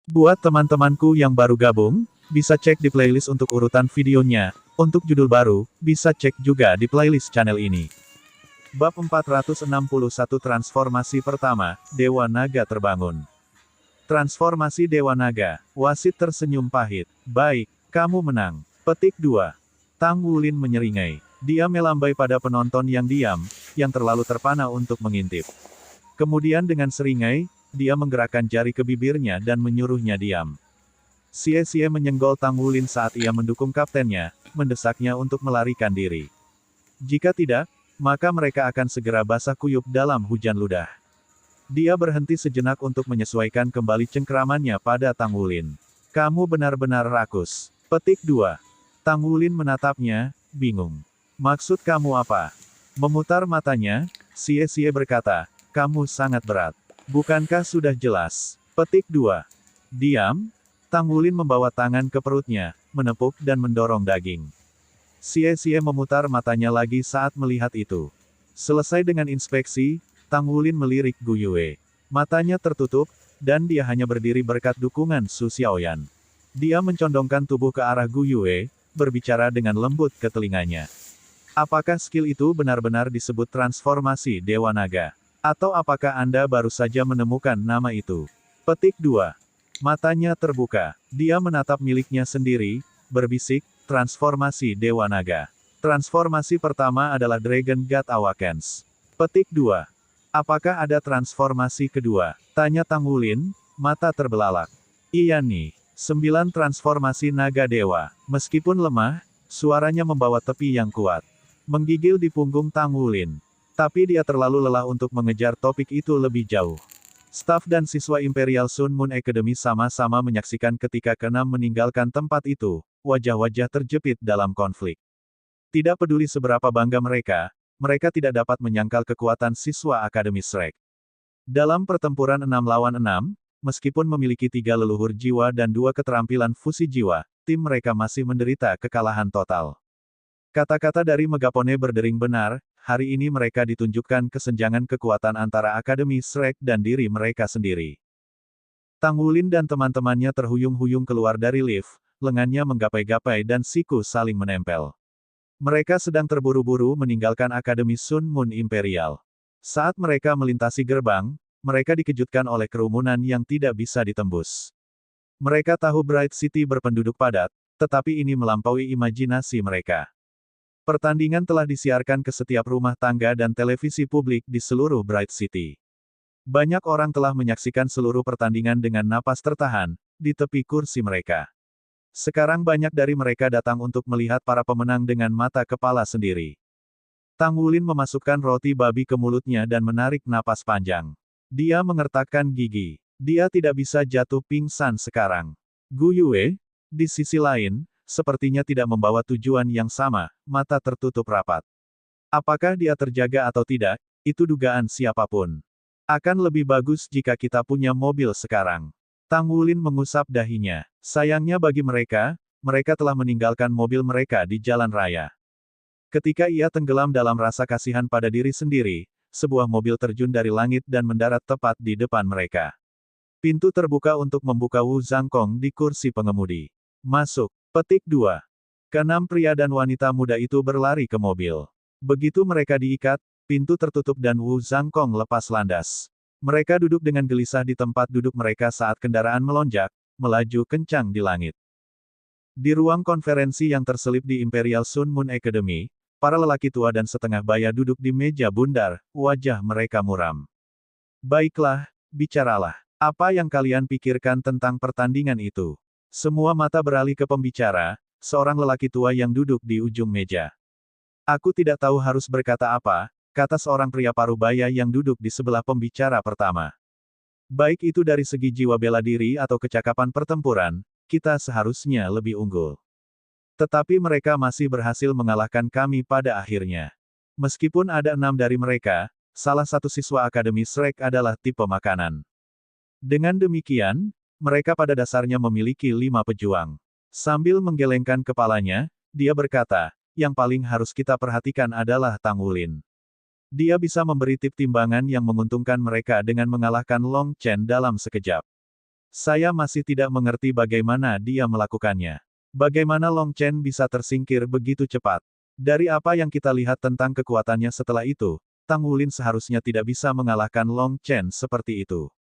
Buat teman-temanku yang baru gabung, bisa cek di playlist untuk urutan videonya. Untuk judul baru, bisa cek juga di playlist channel ini. Bab 461 Transformasi Pertama, Dewa Naga Terbangun. Transformasi Dewa Naga, wasit tersenyum pahit. Baik, kamu menang. Petik 2. Tang Wulin menyeringai. Dia melambai pada penonton yang diam, yang terlalu terpana untuk mengintip. Kemudian dengan seringai, dia menggerakkan jari ke bibirnya dan menyuruhnya diam. Xie menyenggol Tang Wulin saat ia mendukung kaptennya, mendesaknya untuk melarikan diri. Jika tidak, maka mereka akan segera basah kuyup dalam hujan ludah. Dia berhenti sejenak untuk menyesuaikan kembali cengkeramannya pada Tang Wulin. Kamu benar-benar rakus. Petik 2. Tang Wulin menatapnya, bingung. Maksud kamu apa? Memutar matanya, Xie berkata, kamu sangat berat. Bukankah sudah jelas? Petik 2. Diam. Tang Wulin membawa tangan ke perutnya, menepuk dan mendorong daging. Xie memutar matanya lagi saat melihat itu. Selesai dengan inspeksi, Tang Wulin melirik Gu Yue. Matanya tertutup, dan dia hanya berdiri berkat dukungan Su Xiaoyan. Dia mencondongkan tubuh ke arah Gu Yue, berbicara dengan lembut ke telinganya. Apakah skill itu benar-benar disebut transformasi Dewa Naga? Atau apakah Anda baru saja menemukan nama itu? Petik 2. Matanya terbuka. Dia menatap miliknya sendiri, berbisik, transformasi Dewa Naga. Transformasi pertama adalah Dragon God Awakens. Petik 2. Apakah ada transformasi kedua? Tanya Tang Wulin, mata terbelalak. Iya nih, 9 transformasi naga dewa. Meskipun lemah, suaranya membawa tepi yang kuat. Menggigil di punggung Tang Wulin. Tapi dia terlalu lelah untuk mengejar topik itu lebih jauh. Staf dan siswa Imperial Sun Moon Academy sama-sama menyaksikan ketika keenam meninggalkan tempat itu, wajah-wajah terjepit dalam konflik. Tidak peduli seberapa bangga mereka tidak dapat menyangkal kekuatan siswa Akademi Shrek. Dalam pertempuran 6 lawan 6, meskipun memiliki 3 leluhur jiwa dan 2 keterampilan fusi jiwa, tim mereka masih menderita kekalahan total. Kata-kata dari Megapone berdering benar, hari ini mereka ditunjukkan kesenjangan kekuatan antara Akademi Shrek dan diri mereka sendiri. Tang Wulin dan teman-temannya terhuyung-huyung keluar dari lift, lengannya menggapai-gapai dan siku saling menempel. Mereka sedang terburu-buru meninggalkan Akademi Sun Moon Imperial. Saat mereka melintasi gerbang, mereka dikejutkan oleh kerumunan yang tidak bisa ditembus. Mereka tahu Bright City berpenduduk padat, tetapi ini melampaui imajinasi mereka. Pertandingan telah disiarkan ke setiap rumah tangga dan televisi publik di seluruh Bright City. Banyak orang telah menyaksikan seluruh pertandingan dengan napas tertahan, di tepi kursi mereka. Sekarang banyak dari mereka datang untuk melihat para pemenang dengan mata kepala sendiri. Tang Wulin memasukkan roti babi ke mulutnya dan menarik napas panjang. Dia mengertakkan gigi. Dia tidak bisa jatuh pingsan sekarang. Gu Yue, di sisi lain, sepertinya tidak membawa tujuan yang sama, mata tertutup rapat. Apakah dia terjaga atau tidak, itu dugaan siapapun. Akan lebih bagus jika kita punya mobil sekarang. Tang Wulin mengusap dahinya. Sayangnya bagi mereka telah meninggalkan mobil mereka di jalan raya. Ketika ia tenggelam dalam rasa kasihan pada diri sendiri, sebuah mobil terjun dari langit dan mendarat tepat di depan mereka. Pintu terbuka untuk membuka Wu Zhangkong di kursi pengemudi. Masuk. Petik 2. Keenam pria dan wanita muda itu berlari ke mobil. Begitu mereka diikat, pintu tertutup dan Wu Zhangkong lepas landas. Mereka duduk dengan gelisah di tempat duduk mereka saat kendaraan melonjak, melaju kencang di langit. Di ruang konferensi yang terselip di Imperial Sun Moon Academy, para lelaki tua dan setengah baya duduk di meja bundar, wajah mereka muram. Baiklah, bicaralah. Apa yang kalian pikirkan tentang pertandingan itu? Semua mata beralih ke pembicara, seorang lelaki tua yang duduk di ujung meja. Aku tidak tahu harus berkata apa, kata seorang pria parubaya yang duduk di sebelah pembicara pertama. Baik itu dari segi jiwa bela diri atau kecakapan pertempuran, kita seharusnya lebih unggul. Tetapi mereka masih berhasil mengalahkan kami pada akhirnya. Meskipun ada 6 dari mereka, salah satu siswa Akademi Shrek adalah tipe makanan. Dengan demikian, mereka pada dasarnya memiliki 5 pejuang. Sambil menggelengkan kepalanya, dia berkata, yang paling harus kita perhatikan adalah Tang Wulin. Dia bisa memberi tip timbangan yang menguntungkan mereka dengan mengalahkan Long Chen dalam sekejap. Saya masih tidak mengerti bagaimana dia melakukannya. Bagaimana Long Chen bisa tersingkir begitu cepat? Dari apa yang kita lihat tentang kekuatannya setelah itu, Tang Wulin seharusnya tidak bisa mengalahkan Long Chen seperti itu.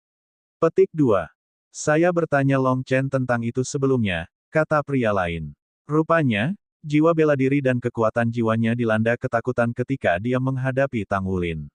Petik 2. Saya bertanya Long Chen tentang itu sebelumnya, kata pria lain. Rupanya, jiwa bela diri dan kekuatan jiwanya dilanda ketakutan ketika dia menghadapi Tang Wulin.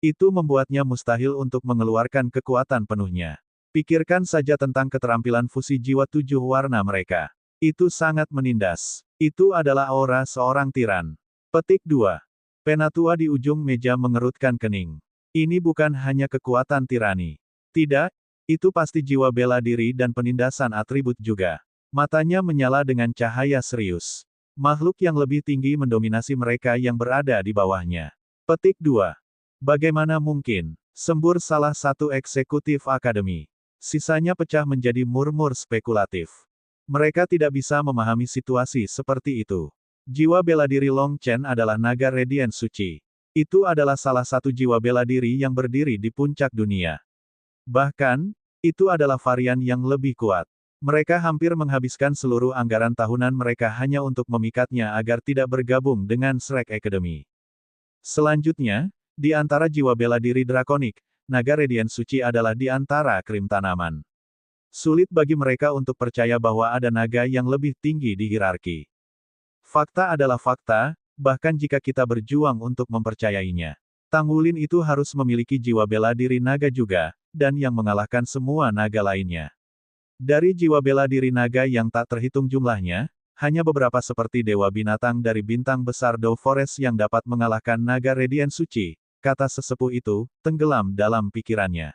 Itu membuatnya mustahil untuk mengeluarkan kekuatan penuhnya. Pikirkan saja tentang keterampilan fusi jiwa 7 warna mereka. Itu sangat menindas. Itu adalah aura seorang tiran. Petik 2. Penatua di ujung meja mengerutkan kening. Ini bukan hanya kekuatan tirani. Tidak, itu pasti jiwa bela diri dan penindasan atribut juga. Matanya menyala dengan cahaya serius. Makhluk yang lebih tinggi mendominasi mereka yang berada di bawahnya. Petik 2. Bagaimana mungkin? Sembur salah satu eksekutif akademi. Sisanya pecah menjadi murmur spekulatif. Mereka tidak bisa memahami situasi seperti itu. Jiwa bela diri Long Chen adalah naga radiant suci. Itu adalah salah satu jiwa bela diri yang berdiri di puncak dunia. Bahkan, itu adalah varian yang lebih kuat. Mereka hampir menghabiskan seluruh anggaran tahunan mereka hanya untuk memikatnya agar tidak bergabung dengan Shrek Academy. Selanjutnya, di antara jiwa bela diri drakonik, naga radiant suci adalah di antara krim tanaman. Sulit bagi mereka untuk percaya bahwa ada naga yang lebih tinggi di hierarki. Fakta adalah fakta, bahkan jika kita berjuang untuk mempercayainya. Tang Wulin itu harus memiliki jiwa bela diri naga juga, dan yang mengalahkan semua naga lainnya. Dari jiwa bela diri naga yang tak terhitung jumlahnya, hanya beberapa seperti dewa binatang dari bintang besar Dow Forest yang dapat mengalahkan naga radiant suci, kata sesepuh itu, tenggelam dalam pikirannya.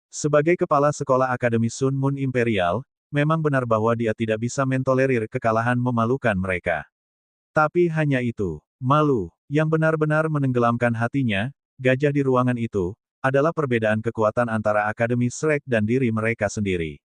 Sebagai kepala sekolah Akademi Sun Moon Imperial, memang benar bahwa dia tidak bisa mentolerir kekalahan memalukan mereka. Tapi hanya itu, malu, yang benar-benar menenggelamkan hatinya, gajah di ruangan itu, adalah perbedaan kekuatan antara Akademi Shrek dan diri mereka sendiri.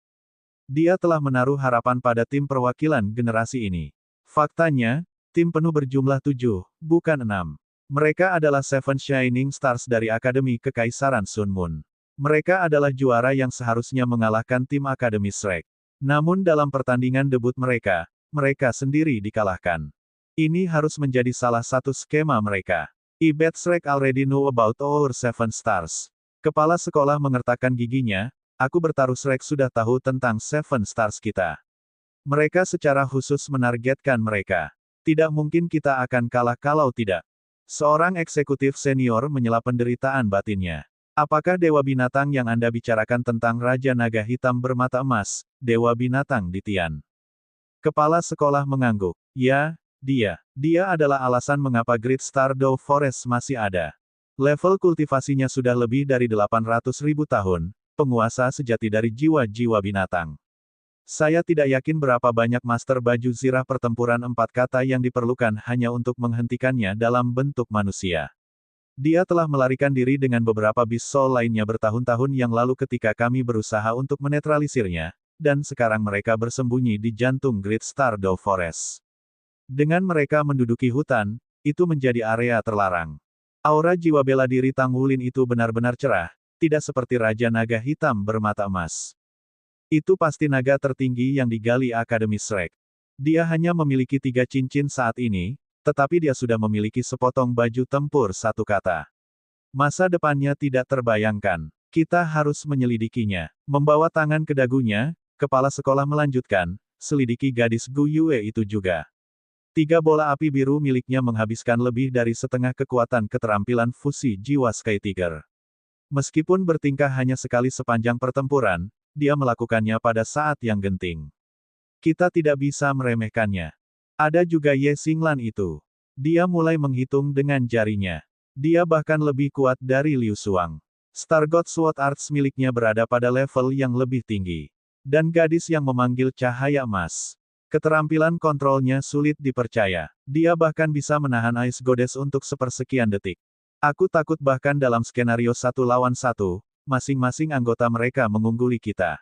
Dia telah menaruh harapan pada tim perwakilan generasi ini. Faktanya, tim penuh berjumlah 7, bukan 6. Mereka adalah Seven Shining Stars dari Akademi Kekaisaran Sun Moon. Mereka adalah juara yang seharusnya mengalahkan tim Akademi Shrek. Namun dalam pertandingan debut mereka, mereka sendiri dikalahkan. Ini harus menjadi salah satu skema mereka. I bet Shrek already know about our Seven Stars. Kepala sekolah mengertakkan giginya, aku bertaruh Shrek sudah tahu tentang Seven Stars kita. Mereka secara khusus menargetkan mereka. Tidak mungkin kita akan kalah kalau tidak. Seorang eksekutif senior menyela penderitaan batinnya. Apakah Dewa Binatang yang Anda bicarakan tentang Raja Naga Hitam bermata emas, Dewa Binatang di Tian? Kepala sekolah mengangguk. Ya, dia. Dia adalah alasan mengapa Great Star Dow Forest masih ada. Level kultivasinya sudah lebih dari 800.000 tahun, penguasa sejati dari jiwa-jiwa binatang. Saya tidak yakin berapa banyak master baju zirah pertempuran 4 kata yang diperlukan hanya untuk menghentikannya dalam bentuk manusia. Dia telah melarikan diri dengan beberapa Beast Soul lainnya bertahun-tahun yang lalu ketika kami berusaha untuk menetralisirnya, dan sekarang mereka bersembunyi di jantung Great Star Dow Forest. Dengan mereka menduduki hutan, itu menjadi area terlarang. Aura jiwa bela diri Tang Wulin itu benar-benar cerah, tidak seperti Raja Naga Hitam bermata emas. Itu pasti naga tertinggi yang digali Akademi Shrek. Dia hanya memiliki 3 cincin saat ini, tetapi dia sudah memiliki sepotong baju tempur 1 kata. Masa depannya tidak terbayangkan. Kita harus menyelidikinya. Membawa tangan ke dagunya, kepala sekolah melanjutkan, selidiki gadis Gu Yue itu juga. 3 bola api biru miliknya menghabiskan lebih dari setengah kekuatan keterampilan fusi jiwa Sky Tiger. Meskipun bertingkah hanya sekali sepanjang pertempuran, dia melakukannya pada saat yang genting. Kita tidak bisa meremehkannya. Ada juga Ye Xinglan itu. Dia mulai menghitung dengan jarinya. Dia bahkan lebih kuat dari Liu Xuang. Star God Sword Arts miliknya berada pada level yang lebih tinggi. Dan gadis yang memanggil cahaya emas. Keterampilan kontrolnya sulit dipercaya. Dia bahkan bisa menahan Ice Goddess untuk sepersekian detik. Aku takut bahkan dalam skenario 1 lawan 1, masing-masing anggota mereka mengungguli kita.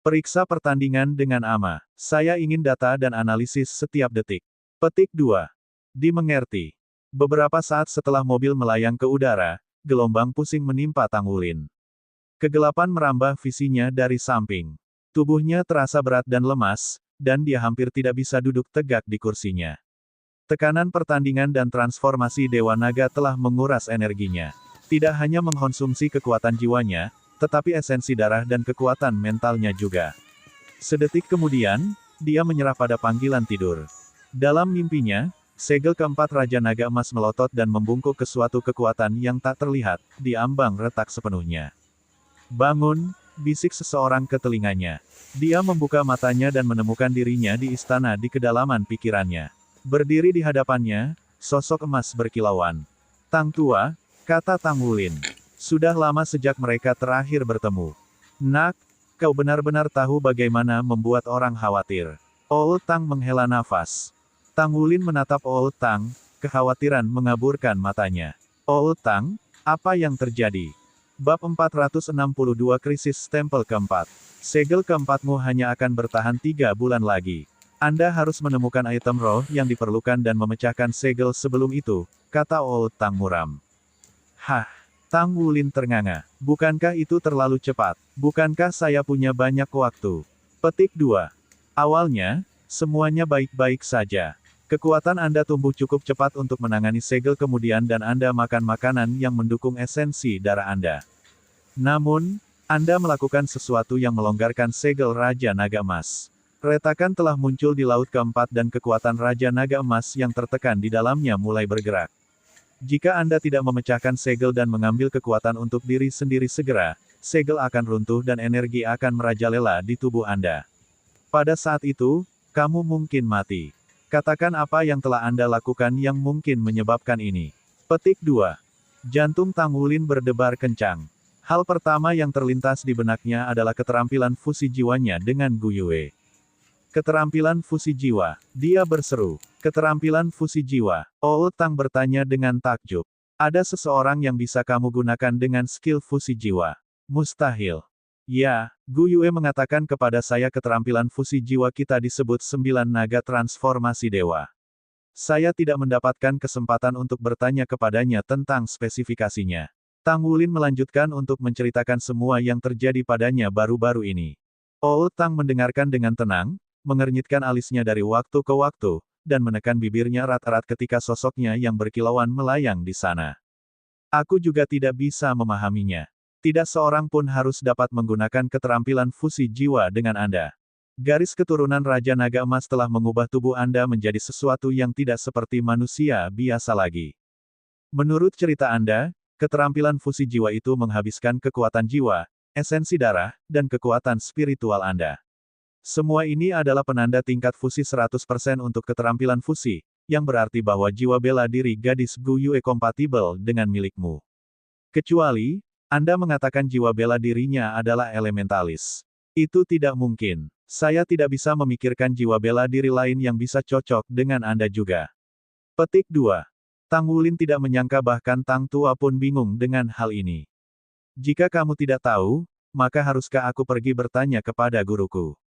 Periksa pertandingan dengan ama. Saya ingin data dan analisis setiap detik. Petik 2. Dimengerti. Beberapa saat setelah mobil melayang ke udara, gelombang pusing menimpa Tang Wulin. Kegelapan merambah visinya dari samping. Tubuhnya terasa berat dan lemas, dan dia hampir tidak bisa duduk tegak di kursinya. Tekanan pertandingan dan transformasi Dewa Naga telah menguras energinya. Tidak hanya mengkonsumsi kekuatan jiwanya, tetapi esensi darah dan kekuatan mentalnya juga. Sedetik kemudian, dia menyerah pada panggilan tidur. Dalam mimpinya, segel keempat Raja Naga Emas melotot dan membungkuk ke suatu kekuatan yang tak terlihat, di ambang retak sepenuhnya. "Bangun," bisik seseorang ke telinganya. Dia membuka matanya dan menemukan dirinya di istana di kedalaman pikirannya. Berdiri di hadapannya, sosok emas berkilauan. "Tang Tua," kata Tang Wulin. "Sudah lama sejak mereka terakhir bertemu. Nak, kau benar-benar tahu bagaimana membuat orang khawatir." Old Tang menghela nafas. Tang Wulin menatap Old Tang, kekhawatiran mengaburkan matanya. "Old Tang, apa yang terjadi?" Bab 462 Krisis Stempel keempat. Segel keempatmu hanya akan bertahan 3 bulan lagi. Anda harus menemukan item roh yang diperlukan dan memecahkan segel sebelum itu, kata Old Tang muram. Hah? Tang Wulin ternganga. Bukankah itu terlalu cepat? Bukankah saya punya banyak waktu? Petik 2. Awalnya, semuanya baik-baik saja. Kekuatan Anda tumbuh cukup cepat untuk menangani segel kemudian dan Anda makan makanan yang mendukung esensi darah Anda. Namun, Anda melakukan sesuatu yang melonggarkan segel Raja Naga Emas. Retakan telah muncul di Laut Keempat dan kekuatan Raja Naga Emas yang tertekan di dalamnya mulai bergerak. Jika Anda tidak memecahkan segel dan mengambil kekuatan untuk diri sendiri segera, segel akan runtuh dan energi akan merajalela di tubuh Anda. Pada saat itu, kamu mungkin mati. Katakan apa yang telah Anda lakukan yang mungkin menyebabkan ini. Petik 2. Jantung Tang Wulin berdebar kencang. Hal pertama yang terlintas di benaknya adalah keterampilan fusi jiwanya dengan Gu Yue. Keterampilan fusi jiwa, dia berseru. Keterampilan fusi jiwa, Old Tang bertanya dengan takjub. Ada seseorang yang bisa kamu gunakan dengan skill fusi jiwa? Mustahil. Ya, Gu Yue mengatakan kepada saya keterampilan fusi jiwa kita disebut 9 naga transformasi dewa. Saya tidak mendapatkan kesempatan untuk bertanya kepadanya tentang spesifikasinya. Tang Wulin melanjutkan untuk menceritakan semua yang terjadi padanya baru-baru ini. Old Tang mendengarkan dengan tenang, mengernyitkan alisnya dari waktu ke waktu, dan menekan bibirnya erat-erat ketika sosoknya yang berkilauan melayang di sana. Aku juga tidak bisa memahaminya. Tidak seorang pun harus dapat menggunakan keterampilan fusi jiwa dengan Anda. Garis keturunan Raja Naga Emas telah mengubah tubuh Anda menjadi sesuatu yang tidak seperti manusia biasa lagi. Menurut cerita Anda, keterampilan fusi jiwa itu menghabiskan kekuatan jiwa, esensi darah, dan kekuatan spiritual Anda. Semua ini adalah penanda tingkat fusi 100% untuk keterampilan fusi, yang berarti bahwa jiwa bela diri gadis Gu Yue kompatibel dengan milikmu. Kecuali, Anda mengatakan jiwa bela dirinya adalah elementalis. Itu tidak mungkin. Saya tidak bisa memikirkan jiwa bela diri lain yang bisa cocok dengan Anda juga. Petik 2. Tang Wulin tidak menyangka bahkan Tang Tua pun bingung dengan hal ini. Jika kamu tidak tahu, maka haruskah aku pergi bertanya kepada guruku?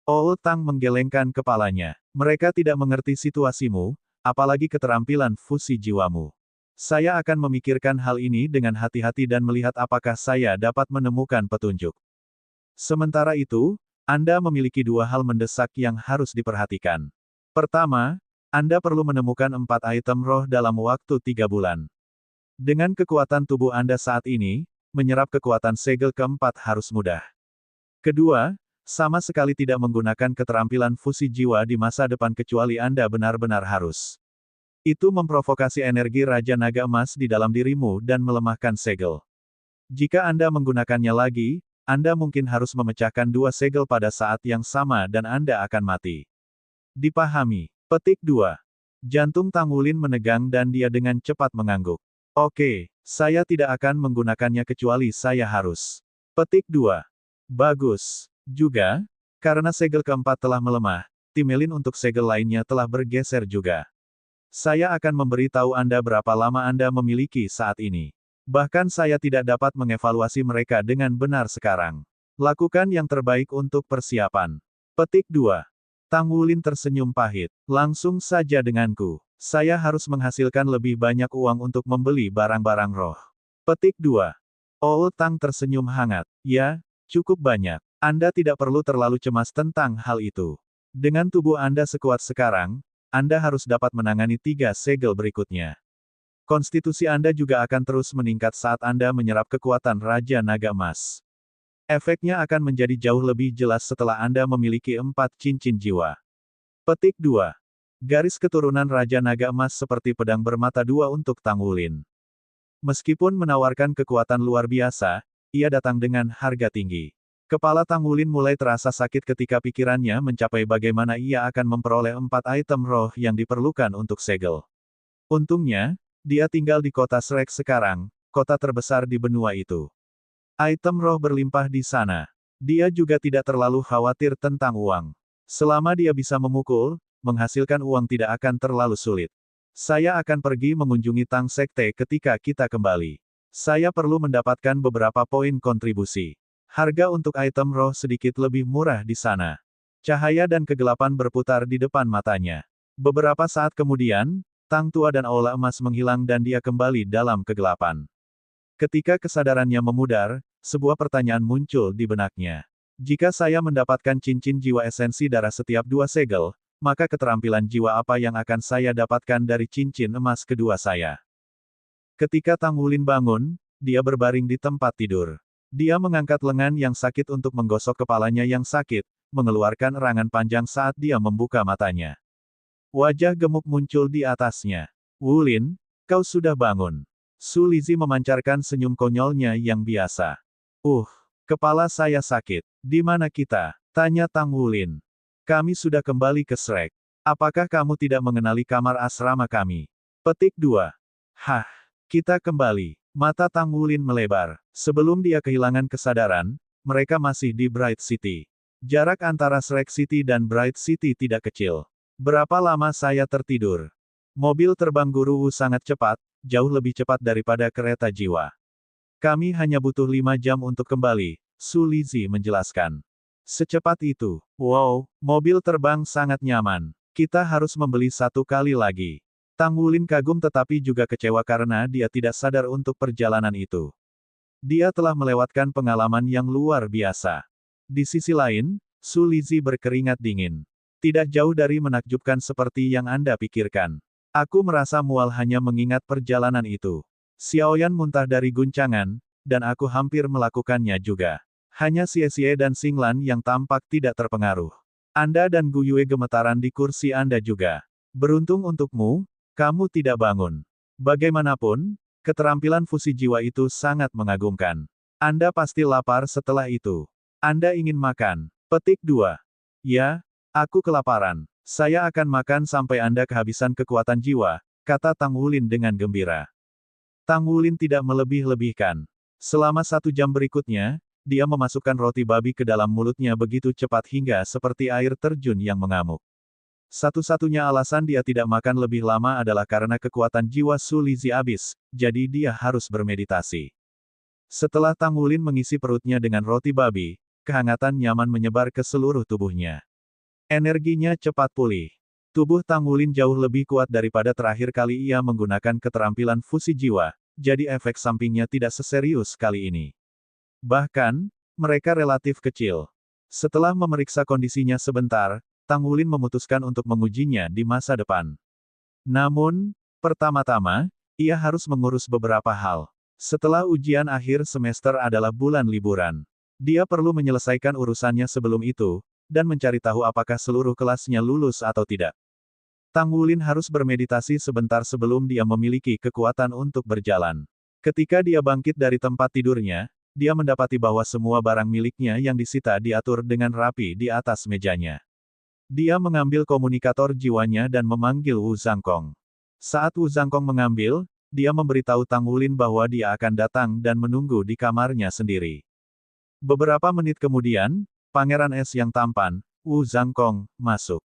Old Tang menggelengkan kepalanya. Mereka tidak mengerti situasimu, apalagi keterampilan fusi jiwamu. Saya akan memikirkan hal ini dengan hati-hati dan melihat apakah saya dapat menemukan petunjuk. Sementara itu, Anda memiliki 2 hal mendesak yang harus diperhatikan. Pertama, Anda perlu menemukan 4 item roh dalam waktu 3 bulan. Dengan kekuatan tubuh Anda saat ini, menyerap kekuatan segel keempat harus mudah. Kedua, sama sekali tidak menggunakan keterampilan fusi jiwa di masa depan kecuali Anda benar-benar harus. Itu memprovokasi energi Raja Naga Emas di dalam dirimu dan melemahkan segel. Jika Anda menggunakannya lagi, Anda mungkin harus memecahkan 2 segel pada saat yang sama dan Anda akan mati. Dipahami. Petik 2. Jantung Tang Wulin menegang dan dia dengan cepat mengangguk. Oke, saya tidak akan menggunakannya kecuali saya harus. Petik 2. Bagus. Juga, karena segel keempat telah melemah, timelin untuk segel lainnya telah bergeser juga. Saya akan memberitahu Anda berapa lama Anda memiliki saat ini. Bahkan saya tidak dapat mengevaluasi mereka dengan benar sekarang. Lakukan yang terbaik untuk persiapan. Petik 2. Tang Wulin tersenyum pahit. Langsung saja denganku. Saya harus menghasilkan lebih banyak uang untuk membeli barang-barang roh. Petik 2. Old Tang tersenyum hangat. Ya, cukup banyak. Anda tidak perlu terlalu cemas tentang hal itu. Dengan tubuh Anda sekuat sekarang, Anda harus dapat menangani 3 segel berikutnya. Konstitusi Anda juga akan terus meningkat saat Anda menyerap kekuatan Raja Naga Emas. Efeknya akan menjadi jauh lebih jelas setelah Anda memiliki 4 cincin jiwa. Petik 2. Garis keturunan Raja Naga Emas seperti pedang bermata dua untuk Tang Wulin. Meskipun menawarkan kekuatan luar biasa, ia datang dengan harga tinggi. Kepala Tang Wulin mulai terasa sakit ketika pikirannya mencapai bagaimana ia akan memperoleh 4 item roh yang diperlukan untuk segel. Untungnya, dia tinggal di kota Shrek sekarang, kota terbesar di benua itu. Item roh berlimpah di sana. Dia juga tidak terlalu khawatir tentang uang. Selama dia bisa memukul, menghasilkan uang tidak akan terlalu sulit. Saya akan pergi mengunjungi Tang Sekte ketika kita kembali. Saya perlu mendapatkan beberapa poin kontribusi. Harga untuk item roh sedikit lebih murah di sana. Cahaya dan kegelapan berputar di depan matanya. Beberapa saat kemudian, Tang Tua dan Aula Emas menghilang dan dia kembali dalam kegelapan. Ketika kesadarannya memudar, sebuah pertanyaan muncul di benaknya. Jika saya mendapatkan cincin jiwa esensi darah setiap 2 segel, maka keterampilan jiwa apa yang akan saya dapatkan dari cincin emas kedua saya? Ketika Tang Wulin bangun, dia berbaring di tempat tidur. Dia mengangkat lengan yang sakit untuk menggosok kepalanya yang sakit, mengeluarkan erangan panjang saat dia membuka matanya. Wajah gemuk muncul di atasnya. Wulin, kau sudah bangun. Su Lizzie memancarkan senyum konyolnya yang biasa. Kepala saya sakit. Di mana kita? Tanya Tang Wulin. Kami sudah kembali ke Shrek. Apakah kamu tidak mengenali kamar asrama kami? Petik 2. Hah, kita kembali. Mata Tang Wulin melebar. Sebelum dia kehilangan kesadaran, mereka masih di Bright City. Jarak antara Shrek City dan Bright City tidak kecil. Berapa lama saya tertidur? Mobil terbang Guru Wu sangat cepat, jauh lebih cepat daripada kereta jiwa. Kami hanya butuh 5 jam untuk kembali, Su Lizzie menjelaskan. Secepat itu. Wow, mobil terbang sangat nyaman. Kita harus membeli 1 kali lagi. Tang Wulin kagum tetapi juga kecewa karena dia tidak sadar untuk perjalanan itu. Dia telah melewatkan pengalaman yang luar biasa. Di sisi lain, Su Lizzie berkeringat dingin. Tidak jauh dari menakjubkan seperti yang Anda pikirkan. Aku merasa mual hanya mengingat perjalanan itu. Xiaoyan muntah dari guncangan, dan aku hampir melakukannya juga. Hanya Xie dan Xinglan yang tampak tidak terpengaruh. Anda dan Gu Yue gemetaran di kursi Anda juga. Beruntung untukmu, kamu tidak bangun. Bagaimanapun, keterampilan fusi jiwa itu sangat mengagumkan. Anda pasti lapar setelah itu. Anda ingin makan. Petik 2. Ya, aku kelaparan. Saya akan makan sampai Anda kehabisan kekuatan jiwa, kata Tang Wulin dengan gembira. Tang Wulin tidak melebih-lebihkan. Selama 1 jam berikutnya, dia memasukkan roti babi ke dalam mulutnya begitu cepat hingga seperti air terjun yang mengamuk. Satu-satunya alasan dia tidak makan lebih lama adalah karena kekuatan jiwa Su Lizzie habis, jadi dia harus bermeditasi. Setelah Tang Wulin mengisi perutnya dengan roti babi, kehangatan nyaman menyebar ke seluruh tubuhnya. Energinya cepat pulih. Tubuh Tang Wulin jauh lebih kuat daripada terakhir kali ia menggunakan keterampilan fusi jiwa, jadi efek sampingnya tidak seserius kali ini. Bahkan, mereka relatif kecil. Setelah memeriksa kondisinya sebentar, Tang Wulin memutuskan untuk mengujinya di masa depan. Namun, pertama-tama, ia harus mengurus beberapa hal. Setelah ujian akhir semester adalah bulan liburan. Dia perlu menyelesaikan urusannya sebelum itu, dan mencari tahu apakah seluruh kelasnya lulus atau tidak. Tang Wulin harus bermeditasi sebentar sebelum dia memiliki kekuatan untuk berjalan. Ketika dia bangkit dari tempat tidurnya, dia mendapati bahwa semua barang miliknya yang disita diatur dengan rapi di atas mejanya. Dia mengambil komunikator jiwanya dan memanggil Wu Zhangkong. Saat Wu Zhangkong mengambil, dia memberitahu Tang Wulin bahwa dia akan datang dan menunggu di kamarnya sendiri. Beberapa menit kemudian, Pangeran Es yang tampan, Wu Zhangkong, masuk.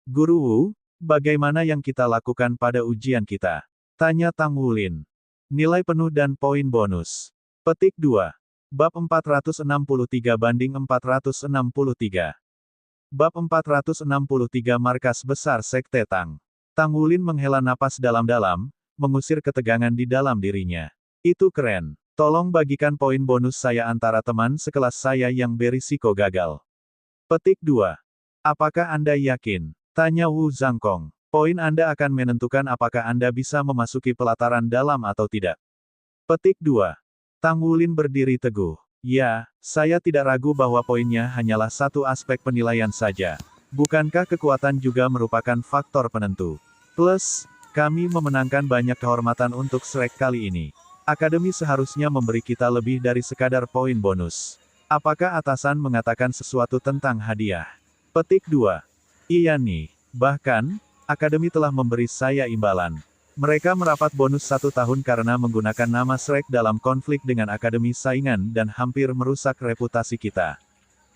Guru Wu, bagaimana yang kita lakukan pada ujian kita? Tanya Tang Wulin. Nilai penuh dan poin bonus. Petik 2. Bab 463 banding 463. Bab 463 Markas Besar Sekte Tang. Tang Wulin menghela napas dalam-dalam, mengusir ketegangan di dalam dirinya. Itu keren. Tolong bagikan poin bonus saya antara teman sekelas saya yang berisiko gagal. Petik 2. Apakah Anda yakin? Tanya Wu Zhangkong. Poin Anda akan menentukan apakah Anda bisa memasuki pelataran dalam atau tidak. Petik 2. Tang Wulin berdiri teguh. Ya, saya tidak ragu bahwa poinnya hanyalah satu aspek penilaian saja. Bukankah kekuatan juga merupakan faktor penentu? Plus, kami memenangkan banyak kehormatan untuk Shrek kali ini. Akademi seharusnya memberi kita lebih dari sekadar poin bonus. Apakah atasan mengatakan sesuatu tentang hadiah? Petik 2. Iya nih. Bahkan, Akademi telah memberi saya imbalan. Mereka merapat bonus 1 tahun karena menggunakan nama Shrek dalam konflik dengan Akademi saingan dan hampir merusak reputasi kita.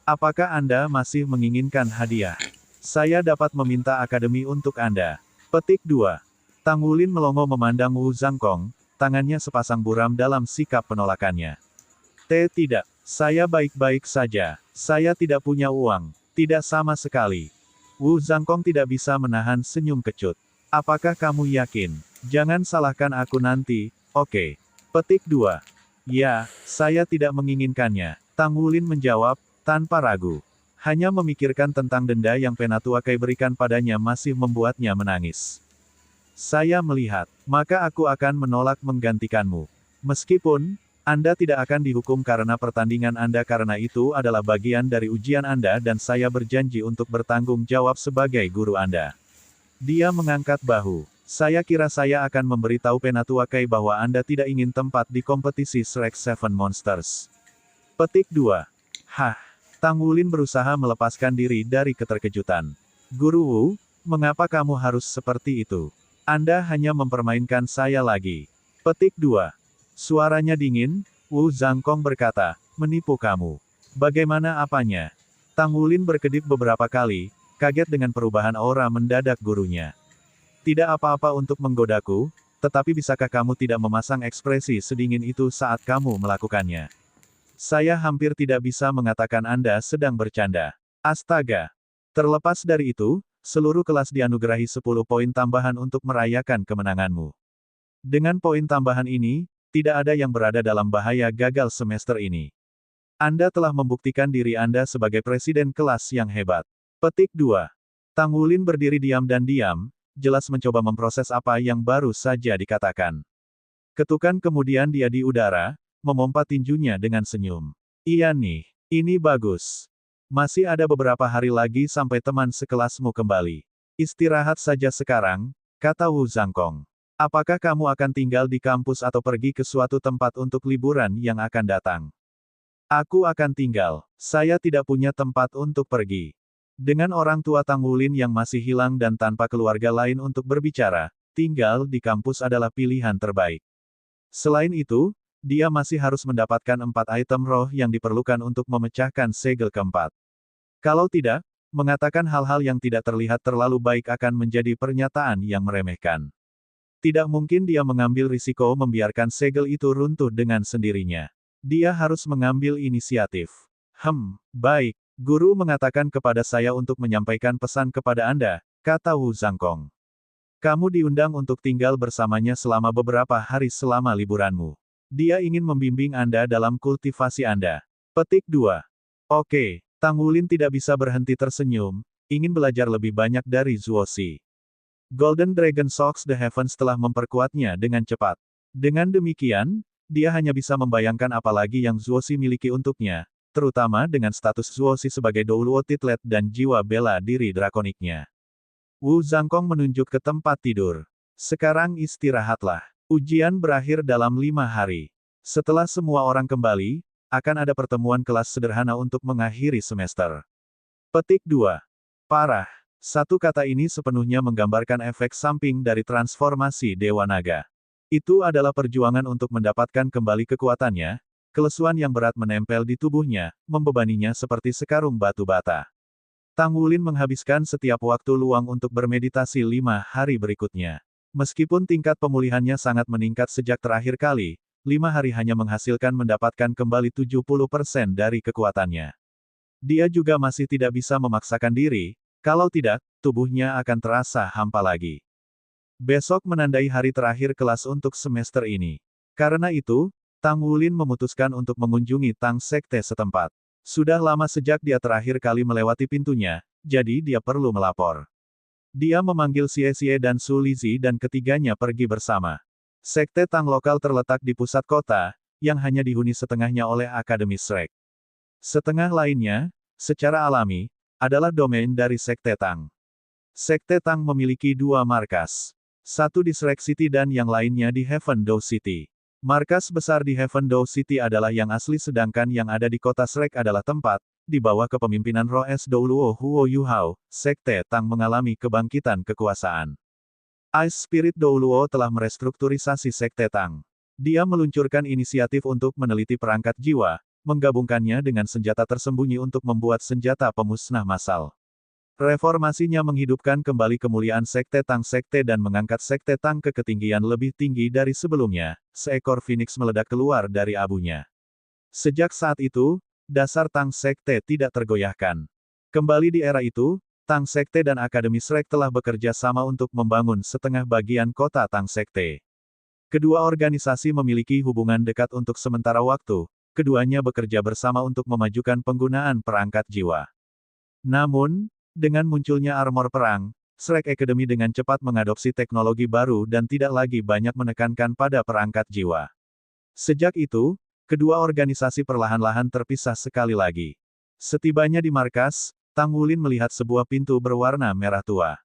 Apakah Anda masih menginginkan hadiah? Saya dapat meminta Akademi untuk Anda. Petik 2. Tang Wulin melongo memandang Wu Zhangkong, tangannya sepasang buram dalam sikap penolakannya. Tidak. Saya baik-baik saja. Saya tidak punya uang. Tidak sama sekali. Wu Zhangkong tidak bisa menahan senyum kecut. Apakah kamu yakin? Jangan salahkan aku nanti, oke. Petik 2. Ya, saya tidak menginginkannya. Tang Wulin menjawab, tanpa ragu. Hanya memikirkan tentang denda yang Penatuakai berikan padanya masih membuatnya menangis. Saya melihat, maka aku akan menolak menggantikanmu. Meskipun, Anda tidak akan dihukum karena pertandingan Anda karena itu adalah bagian dari ujian Anda dan saya berjanji untuk bertanggung jawab sebagai guru Anda. Dia mengangkat bahu. Saya kira saya akan memberitahu Penatuakai bahwa Anda tidak ingin tempat di kompetisi Shrek Seven Monsters. Petik 2. Hah. Tang Wulin berusaha melepaskan diri dari keterkejutan. Guru Wu, mengapa kamu harus seperti itu? Anda hanya mempermainkan saya lagi. Petik 2. Suaranya dingin, Wu Zhangkong berkata, menipu kamu. Bagaimana apanya? Tang Wulin berkedip beberapa kali, kaget dengan perubahan aura mendadak gurunya. Tidak apa-apa untuk menggodaku, tetapi bisakah kamu tidak memasang ekspresi sedingin itu saat kamu melakukannya? Saya hampir tidak bisa mengatakan Anda sedang bercanda. Astaga! Terlepas dari itu, seluruh kelas dianugerahi 10 poin tambahan untuk merayakan kemenanganmu. Dengan poin tambahan ini, tidak ada yang berada dalam bahaya gagal semester ini. Anda telah membuktikan diri Anda sebagai presiden kelas yang hebat. Petik 2. Tang Wulin berdiri diam dan diam, jelas mencoba memproses apa yang baru saja dikatakan. Ketukan kemudian dia di udara, memompa tinjunya dengan senyum. Iya nih, ini bagus. Masih ada beberapa hari lagi sampai teman sekelasmu kembali. Istirahat saja sekarang, kata Wu Zhangkong. Apakah kamu akan tinggal di kampus atau pergi ke suatu tempat untuk liburan yang akan datang? Aku akan tinggal. Saya tidak punya tempat untuk pergi. Dengan orang tua Tang Wulin yang masih hilang dan tanpa keluarga lain untuk berbicara, tinggal di kampus adalah pilihan terbaik. Selain itu, dia masih harus mendapatkan 4 item roh yang diperlukan untuk memecahkan segel keempat. Kalau tidak, mengatakan hal-hal yang tidak terlihat terlalu baik akan menjadi pernyataan yang meremehkan. Tidak mungkin dia mengambil risiko membiarkan segel itu runtuh dengan sendirinya. Dia harus mengambil inisiatif. Baik. Guru mengatakan kepada saya untuk menyampaikan pesan kepada Anda, kata Wu Zhangkong. Kamu diundang untuk tinggal bersamanya selama beberapa hari selama liburanmu. Dia ingin membimbing Anda dalam kultivasi Anda. Petik 2. Oke, Tang Wulin tidak bisa berhenti tersenyum, ingin belajar lebih banyak dari Zuoshi. Golden Dragon Socks The Heavens telah memperkuatnya dengan cepat. Dengan demikian, dia hanya bisa membayangkan apa lagi yang Zuoshi miliki untuknya, terutama dengan status Zuoshi sebagai Douluo Titlet dan jiwa bela diri drakoniknya. Wu Zhangkong menunjuk ke tempat tidur. Sekarang istirahatlah. Ujian berakhir dalam 5 hari. Setelah semua orang kembali, akan ada pertemuan kelas sederhana untuk mengakhiri semester. Petik 2. Parah. Satu kata ini sepenuhnya menggambarkan efek samping dari transformasi Dewa Naga. Itu adalah perjuangan untuk mendapatkan kembali kekuatannya. Kelesuan yang berat menempel di tubuhnya, membebaninya seperti sekarung batu bata. Tang Wulin menghabiskan setiap waktu luang untuk bermeditasi 5 hari berikutnya. Meskipun tingkat pemulihannya sangat meningkat sejak terakhir kali, 5 hari hanya menghasilkan mendapatkan kembali 70% dari kekuatannya. Dia juga masih tidak bisa memaksakan diri, kalau tidak, tubuhnya akan terasa hampa lagi. Besok menandai hari terakhir kelas untuk semester ini. Karena itu, Tang Wulin memutuskan untuk mengunjungi Tang Sekte setempat. Sudah lama sejak dia terakhir kali melewati pintunya, jadi dia perlu melapor. Dia memanggil Xie Xie dan Su Lizi dan ketiganya pergi bersama. Sekte Tang lokal terletak di pusat kota, yang hanya dihuni setengahnya oleh Akademi Shrek. Setengah lainnya, secara alami, adalah domain dari Sekte Tang. Sekte Tang memiliki dua markas. Satu di Shrek City dan yang lainnya di Heaven Dow City. Markas besar di Heaven Dow City adalah yang asli sedangkan yang ada di kota Shrek adalah tempat, di bawah kepemimpinan Ro S. Douluo Huo Yuhao, Sekte Tang mengalami kebangkitan kekuasaan. Ice Spirit Douluo telah merestrukturisasi Sekte Tang. Dia meluncurkan inisiatif untuk meneliti perangkat jiwa, menggabungkannya dengan senjata tersembunyi untuk membuat senjata pemusnah massal. Reformasinya menghidupkan kembali kemuliaan Sekte Tang dan mengangkat Sekte Tang ke ketinggian lebih tinggi dari sebelumnya. Seekor phoenix meledak keluar dari abunya. Sejak saat itu, dasar Tang Sekte tidak tergoyahkan. Kembali di era itu, Tang Sekte dan Akademi Shrek telah bekerja sama untuk membangun setengah bagian kota Tang Sekte. Kedua organisasi memiliki hubungan dekat untuk sementara waktu. Keduanya bekerja bersama untuk memajukan penggunaan perangkat jiwa. Namun, dengan munculnya armor perang, Shrek Academy dengan cepat mengadopsi teknologi baru dan tidak lagi banyak menekankan pada perangkat jiwa. Sejak itu, kedua organisasi perlahan-lahan terpisah sekali lagi. Setibanya di markas, Tang Wulin melihat sebuah pintu berwarna merah tua.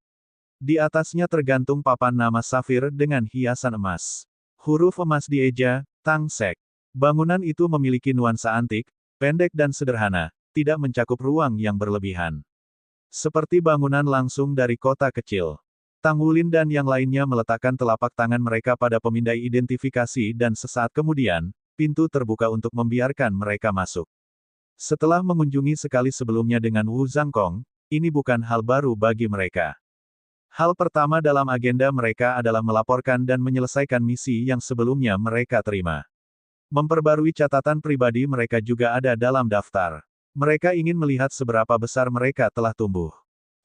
Di atasnya tergantung papan nama safir dengan hiasan emas. Huruf emas dieja, Tang Sek. Bangunan itu memiliki nuansa antik, pendek dan sederhana, tidak mencakup ruang yang berlebihan. Seperti bangunan langsung dari kota kecil. Tang Wulin dan yang lainnya meletakkan telapak tangan mereka pada pemindai identifikasi dan sesaat kemudian, pintu terbuka untuk membiarkan mereka masuk. Setelah mengunjungi sekali sebelumnya dengan Wu Zhangkong, ini bukan hal baru bagi mereka. Hal pertama dalam agenda mereka adalah melaporkan dan menyelesaikan misi yang sebelumnya mereka terima. Memperbarui catatan pribadi mereka juga ada dalam daftar. Mereka ingin melihat seberapa besar mereka telah tumbuh.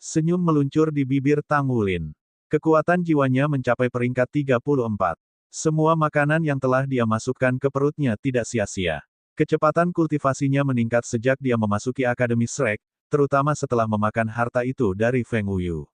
Senyum meluncur di bibir Tang Wulin. Kekuatan jiwanya mencapai peringkat 34. Semua makanan yang telah dia masukkan ke perutnya tidak sia-sia. Kecepatan kultivasinya meningkat sejak dia memasuki Akademi Shrek, terutama setelah memakan harta itu dari Feng Wuyu.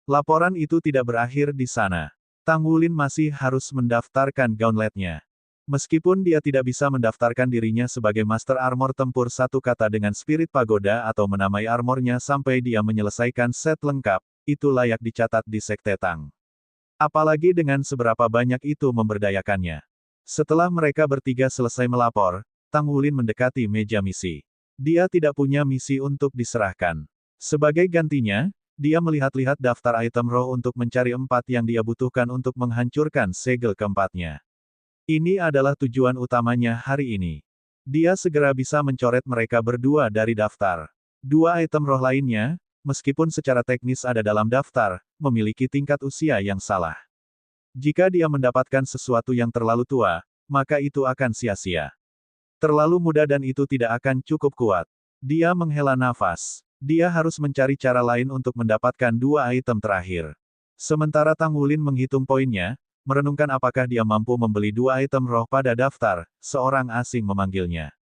Laporan itu tidak berakhir di sana. Tang Wulin masih harus mendaftarkan gauntletnya. Meskipun dia tidak bisa mendaftarkan dirinya sebagai Master Armor Tempur satu kata dengan Spirit Pagoda atau menamai armornya sampai dia menyelesaikan set lengkap, itu layak dicatat di Sekte Tang. Apalagi dengan seberapa banyak itu memberdayakannya. Setelah mereka bertiga selesai melapor, Tang Wulin mendekati meja misi. Dia tidak punya misi untuk diserahkan. Sebagai gantinya, dia melihat-lihat daftar item roh untuk mencari 4 yang dia butuhkan untuk menghancurkan segel keempatnya. Ini adalah tujuan utamanya hari ini. Dia segera bisa mencoret mereka berdua dari daftar. 2 item roh lainnya, meskipun secara teknis ada dalam daftar, memiliki tingkat usia yang salah. Jika dia mendapatkan sesuatu yang terlalu tua, maka itu akan sia-sia. Terlalu muda dan itu tidak akan cukup kuat. Dia menghela nafas. Dia harus mencari cara lain untuk mendapatkan 2 item terakhir. Sementara Tang Wulin menghitung poinnya, merenungkan apakah dia mampu membeli 2 item roh pada daftar, seorang asing memanggilnya.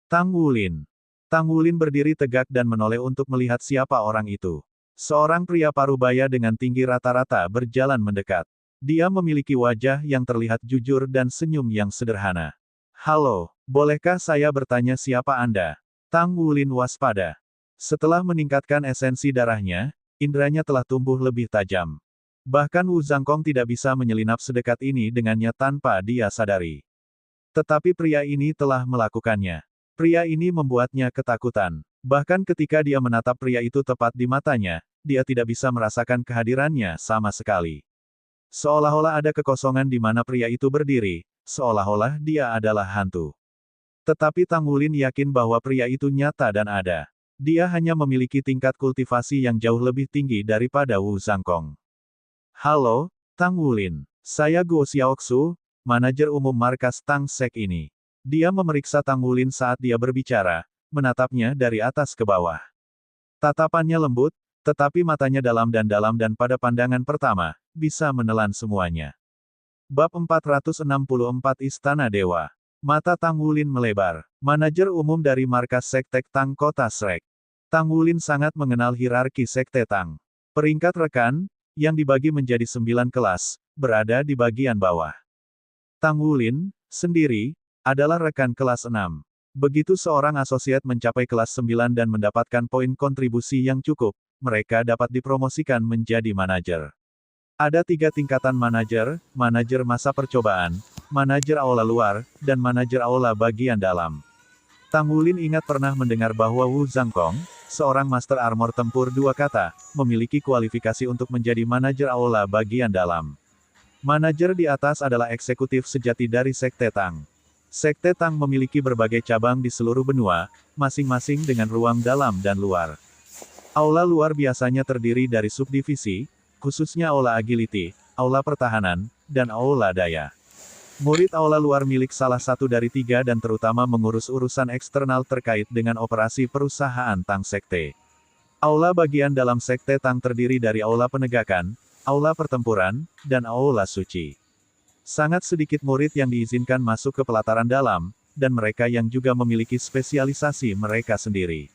Tang Wulin. Tang Wulin berdiri tegak dan menoleh untuk melihat siapa orang itu. Seorang pria parubaya dengan tinggi rata-rata berjalan mendekat. Dia memiliki wajah yang terlihat jujur dan senyum yang sederhana. Halo, bolehkah saya bertanya siapa Anda? Tang Wulin waspada. Setelah meningkatkan esensi darahnya, indranya telah tumbuh lebih tajam. Bahkan Wu Zhangkong tidak bisa menyelinap sedekat ini dengannya tanpa dia sadari. Tetapi pria ini telah melakukannya. Pria ini membuatnya ketakutan. Bahkan ketika dia menatap pria itu tepat di matanya, dia tidak bisa merasakan kehadirannya sama sekali. Seolah-olah ada kekosongan di mana pria itu berdiri, seolah-olah dia adalah hantu. Tetapi Tang Wulin yakin bahwa pria itu nyata dan ada. Dia hanya memiliki tingkat kultivasi yang jauh lebih tinggi daripada Wu Zhangkong. Halo, Tang Wulin. Saya Guo Xiaoxu, manajer umum markas Tang Sek ini. Dia memeriksa Tang Wulin saat dia berbicara, menatapnya dari atas ke bawah. Tatapannya lembut, tetapi matanya dalam dan pada pandangan pertama, bisa menelan semuanya. Bab 464 Istana Dewa. Mata Tang Wulin melebar. Manajer umum dari markas Sekte Tang Kota Shrek. Tang Wulin sangat mengenal hierarki Sekte Tang. Peringkat rekan, yang dibagi menjadi 9 kelas, berada di bagian bawah. Tang Wulin, sendiri, adalah rekan kelas 6. Begitu seorang asosiat mencapai kelas 9 dan mendapatkan poin kontribusi yang cukup, mereka dapat dipromosikan menjadi manajer. Ada 3 tingkatan manajer, manajer masa percobaan, manajer aula luar, dan manajer aula bagian dalam. Tang Wulin ingat pernah mendengar bahwa Wu Zhangkong, seorang master armor tempur 2 kata, memiliki kualifikasi untuk menjadi manajer aula bagian dalam. Manajer di atas adalah eksekutif sejati dari Sekte Tang. Sekte Tang memiliki berbagai cabang di seluruh benua, masing-masing dengan ruang dalam dan luar. Aula luar biasanya terdiri dari subdivisi, khususnya aula agility, aula pertahanan, dan aula daya. Murid aula luar milik salah satu dari 3 dan terutama mengurus urusan eksternal terkait dengan operasi perusahaan Tang Sekte. Aula bagian dalam Sekte Tang terdiri dari aula penegakan, aula pertempuran, dan aula suci. Sangat sedikit murid yang diizinkan masuk ke pelataran dalam, dan mereka yang juga memiliki spesialisasi mereka sendiri.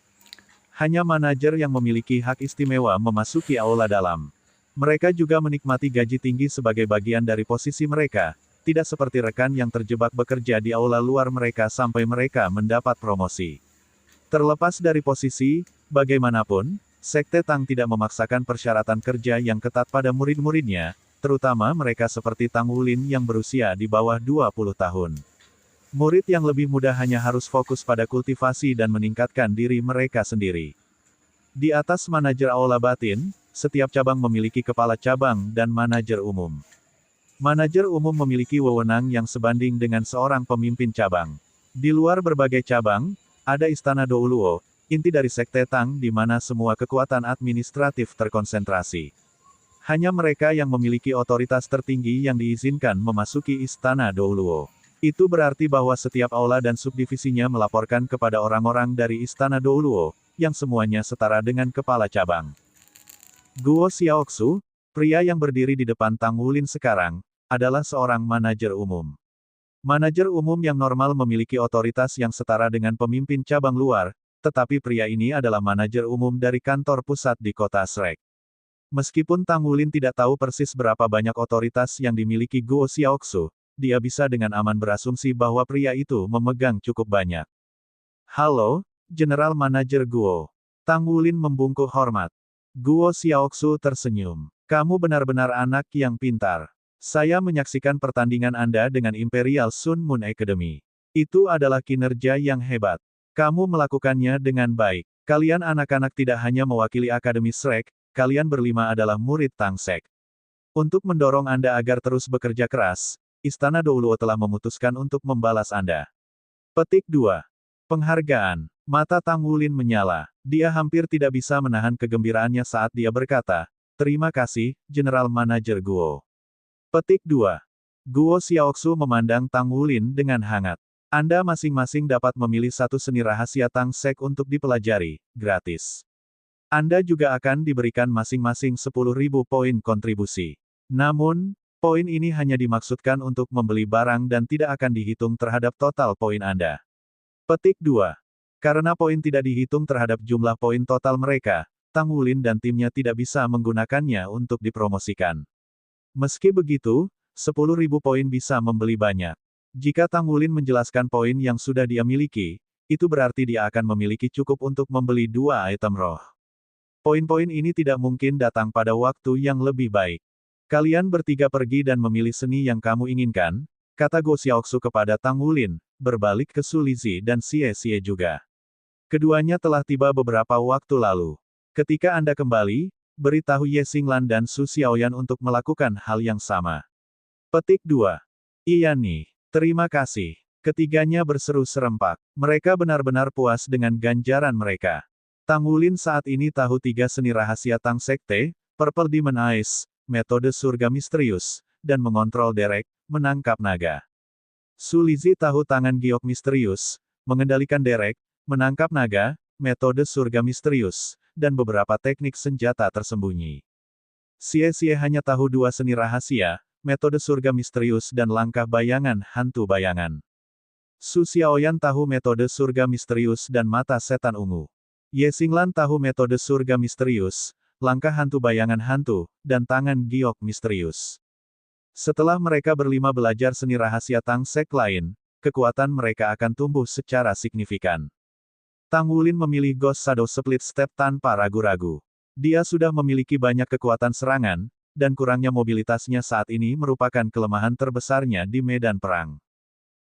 Hanya manajer yang memiliki hak istimewa memasuki aula dalam. Mereka juga menikmati gaji tinggi sebagai bagian dari posisi mereka, tidak seperti rekan yang terjebak bekerja di aula luar mereka sampai mereka mendapat promosi. Terlepas dari posisi, bagaimanapun, Sekte Tang tidak memaksakan persyaratan kerja yang ketat pada murid-muridnya, terutama mereka seperti Tang Wulin yang berusia di bawah 20 tahun. Murid yang lebih muda hanya harus fokus pada kultivasi dan meningkatkan diri mereka sendiri. Di atas manajer aula batin, setiap cabang memiliki kepala cabang dan manajer umum. Manajer umum memiliki wewenang yang sebanding dengan seorang pemimpin cabang. Di luar berbagai cabang, ada Istana Douluo, inti dari Sekte Tang di mana semua kekuatan administratif terkonsentrasi. Hanya mereka yang memiliki otoritas tertinggi yang diizinkan memasuki Istana Douluo. Itu berarti bahwa setiap aula dan subdivisinya melaporkan kepada orang-orang dari Istana Douluo, yang semuanya setara dengan kepala cabang. Guo Xiaoxu, pria yang berdiri di depan Tang Wulin sekarang, adalah seorang manajer umum. Manajer umum yang normal memiliki otoritas yang setara dengan pemimpin cabang luar, tetapi pria ini adalah manajer umum dari kantor pusat di kota Shrek. Meskipun Tang Wulin tidak tahu persis berapa banyak otoritas yang dimiliki Guo Xiaoxu, dia bisa dengan aman berasumsi bahwa pria itu memegang cukup banyak. Halo, General Manager Guo. Tang Wulin membungkuk hormat. Guo Xiaoxu tersenyum. Kamu benar-benar anak yang pintar. Saya menyaksikan pertandingan Anda dengan Imperial Sun Moon Academy. Itu adalah kinerja yang hebat. Kamu melakukannya dengan baik. Kalian anak-anak tidak hanya mewakili Akademi Shrek, kalian berlima adalah murid Tang Sek. Untuk mendorong Anda agar terus bekerja keras, Istana Douluo telah memutuskan untuk membalas Anda. Petik 2. Penghargaan. Mata Tang Wulin menyala. Dia hampir tidak bisa menahan kegembiraannya saat dia berkata, "Terima kasih, General Manager Guo." Petik 2. Guo Xiaoxu memandang Tang Wulin dengan hangat. Anda masing-masing dapat memilih satu seni rahasia Tang Sek untuk dipelajari, gratis. Anda juga akan diberikan masing-masing 10.000 poin kontribusi. Namun, poin ini hanya dimaksudkan untuk membeli barang dan tidak akan dihitung terhadap total poin Anda. Petik 2. Karena poin tidak dihitung terhadap jumlah poin total mereka, Tang Wulin dan timnya tidak bisa menggunakannya untuk dipromosikan. Meski begitu, 10.000 poin bisa membeli banyak. Jika Tang Wulin menjelaskan poin yang sudah dia miliki, itu berarti dia akan memiliki cukup untuk membeli 2 item roh. Poin-poin ini tidak mungkin datang pada waktu yang lebih baik. Kalian bertiga pergi dan memilih seni yang kamu inginkan, kata Guo Xiaoxu kepada Tang Wulin, berbalik ke Su Lizhi dan Xie Xie juga. Keduanya telah tiba beberapa waktu lalu. Ketika Anda kembali, beritahu Ye Xinglan dan Su Xiaoyan untuk melakukan hal yang sama. Petik 2. Iya nih. Terima kasih. Ketiganya berseru serempak. Mereka benar-benar puas dengan ganjaran mereka. Tang Wulin saat ini tahu 3 seni rahasia Tang Sekte, Purple Demon Eyes, metode surga misterius, dan mengontrol derek, menangkap naga. Su Lizhi tahu tangan giok misterius, mengendalikan derek, menangkap naga, metode surga misterius, dan beberapa teknik senjata tersembunyi. Xie Xie hanya tahu 2 seni rahasia, metode surga misterius dan langkah bayangan hantu bayangan. Su Xiaoyan tahu metode surga misterius dan mata setan ungu. Ye Xinglan tahu metode surga misterius, langkah hantu bayangan hantu, dan tangan giok misterius. Setelah mereka berlima belajar seni rahasia Tang Sek lain, kekuatan mereka akan tumbuh secara signifikan. Tang Wulin memilih Ghost Shadow Split Step tanpa ragu-ragu. Dia sudah memiliki banyak kekuatan serangan, dan kurangnya mobilitasnya saat ini merupakan kelemahan terbesarnya di medan perang.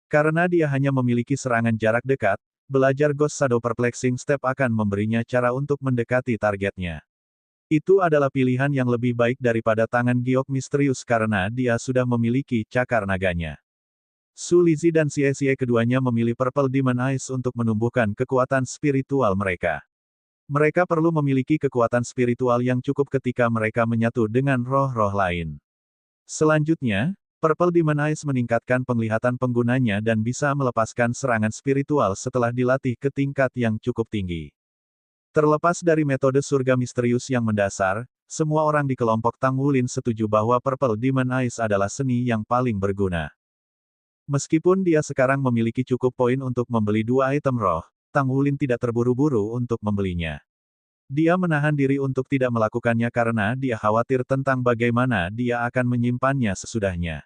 Karena dia hanya memiliki serangan jarak dekat, belajar Ghost Shadow Perplexing Step akan memberinya cara untuk mendekati targetnya. Itu adalah pilihan yang lebih baik daripada tangan giok misterius karena dia sudah memiliki cakar naganya. Su Lizzie dan Xie Xie keduanya memilih Purple Demon Eyes untuk menumbuhkan kekuatan spiritual mereka. Mereka perlu memiliki kekuatan spiritual yang cukup ketika mereka menyatu dengan roh-roh lain. Selanjutnya, Purple Demon Eyes meningkatkan penglihatan penggunanya dan bisa melepaskan serangan spiritual setelah dilatih ke tingkat yang cukup tinggi. Terlepas dari metode surga misterius yang mendasar, semua orang di kelompok Tang Wulin setuju bahwa Purple Demon Eyes adalah seni yang paling berguna. Meskipun dia sekarang memiliki cukup poin untuk membeli 2 item roh, Tang Wulin tidak terburu-buru untuk membelinya. Dia menahan diri untuk tidak melakukannya karena dia khawatir tentang bagaimana dia akan menyimpannya sesudahnya.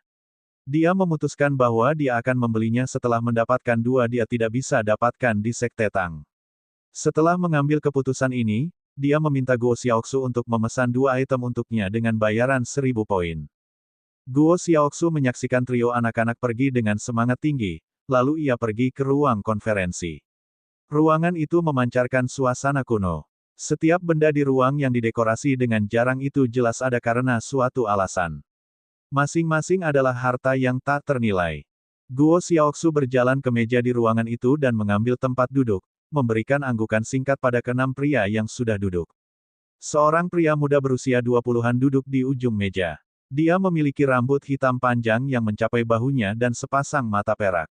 Dia memutuskan bahwa dia akan membelinya setelah mendapatkan 2 dia tidak bisa dapatkan di Sekte Tang. Setelah mengambil keputusan ini, dia meminta Guo Xiaoxu untuk memesan 2 item untuknya dengan bayaran 1000 poin. Guo Xiaoxu menyaksikan trio anak-anak pergi dengan semangat tinggi, lalu ia pergi ke ruang konferensi. Ruangan itu memancarkan suasana kuno. Setiap benda di ruang yang didekorasi dengan jarang itu jelas ada karena suatu alasan. Masing-masing adalah harta yang tak ternilai. Guo Xiaoxu berjalan ke meja di ruangan itu dan mengambil tempat duduk, memberikan anggukan singkat pada keenam pria yang sudah duduk. Seorang pria muda berusia 20-an duduk di ujung meja. Dia memiliki rambut hitam panjang yang mencapai bahunya dan sepasang mata perak.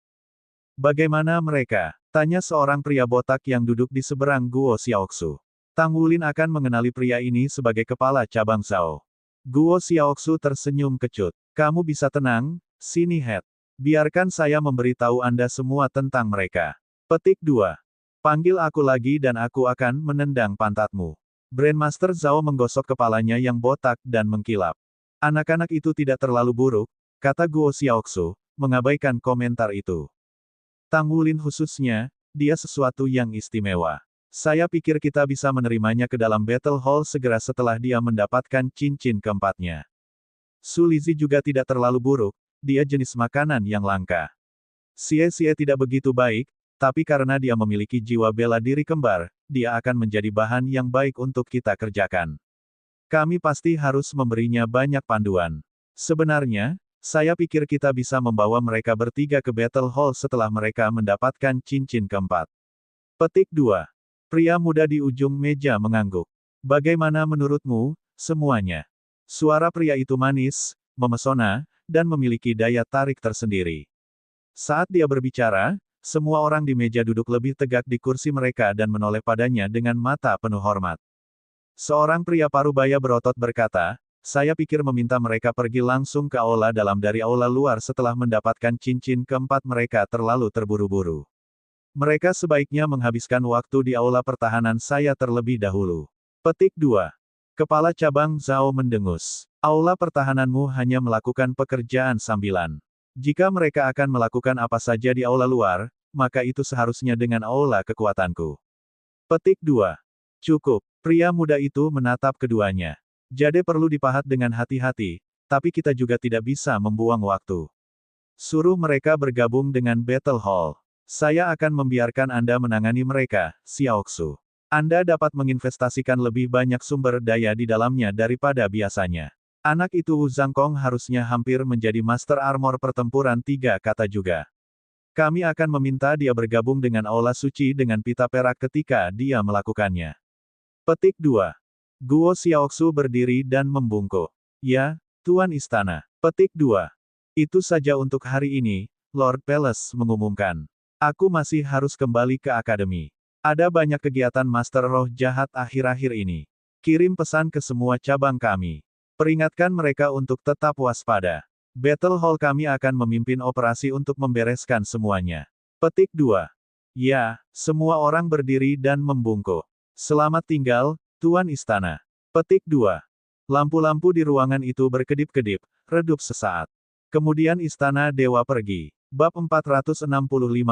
Bagaimana mereka? Tanya seorang pria botak yang duduk di seberang Guo Xiaoxu. Tang Wulin akan mengenali pria ini sebagai kepala cabang Zhao. Guo Xiaoxu tersenyum kecut. Kamu bisa tenang, sini Head. Biarkan saya memberitahu Anda semua tentang mereka. Petik 2. Panggil aku lagi dan aku akan menendang pantatmu. Grandmaster Zhao menggosok kepalanya yang botak dan mengkilap. Anak-anak itu tidak terlalu buruk, kata Guo Xiaoxu, mengabaikan komentar itu. Tang Wulin khususnya, dia sesuatu yang istimewa. Saya pikir kita bisa menerimanya ke dalam Battle Hall segera setelah dia mendapatkan cincin keempatnya. Su Lizzie juga tidak terlalu buruk, dia jenis makanan yang langka. Xie Xie tidak begitu baik, tapi karena dia memiliki jiwa bela diri kembar, dia akan menjadi bahan yang baik untuk kita kerjakan. Kami pasti harus memberinya banyak panduan. Sebenarnya, saya pikir kita bisa membawa mereka bertiga ke Battle Hall setelah mereka mendapatkan cincin keempat. Petik 2. Pria muda di ujung meja mengangguk. Bagaimana menurutmu, semuanya? Suara pria itu manis, memesona, dan memiliki daya tarik tersendiri. Saat dia berbicara, semua orang di meja duduk lebih tegak di kursi mereka dan menoleh padanya dengan mata penuh hormat. Seorang pria parubaya berotot berkata, saya pikir meminta mereka pergi langsung ke aula dalam dari aula luar setelah mendapatkan cincin keempat mereka terlalu terburu-buru. Mereka sebaiknya menghabiskan waktu di aula pertahanan saya terlebih dahulu. Petik 2. Kepala cabang Zhao mendengus. Aula pertahananmu hanya melakukan pekerjaan sambilan. Jika mereka akan melakukan apa saja di aula luar, maka itu seharusnya dengan aula kekuatanku. Petik 2. Cukup. Pria muda itu menatap keduanya. Jade perlu dipahat dengan hati-hati, tapi kita juga tidak bisa membuang waktu. Suruh mereka bergabung dengan Battle Hall. Saya akan membiarkan Anda menangani mereka, Xiaoxu. Anda dapat menginvestasikan lebih banyak sumber daya di dalamnya daripada biasanya. Anak itu Wu Zhangkong harusnya hampir menjadi Master Armor pertempuran 3 kata juga. Kami akan meminta dia bergabung dengan Aula Suci dengan pita perak ketika dia melakukannya. Petik 2. Guo Xiaoxu berdiri dan membungkuk. Ya, Tuan Istana. Petik 2. Itu saja untuk hari ini, Lord Palace mengumumkan. Aku masih harus kembali ke akademi. Ada banyak kegiatan Master Roh Jahat akhir-akhir ini. Kirim pesan ke semua cabang kami. Peringatkan mereka untuk tetap waspada. Battle Hall kami akan memimpin operasi untuk membereskan semuanya. Petik 2. Ya, semua orang berdiri dan membungkuk. Selamat tinggal, Tuan Istana. Petik 2. Lampu-lampu di ruangan itu berkedip-kedip, redup sesaat. Kemudian Istana Dewa pergi. Bab 465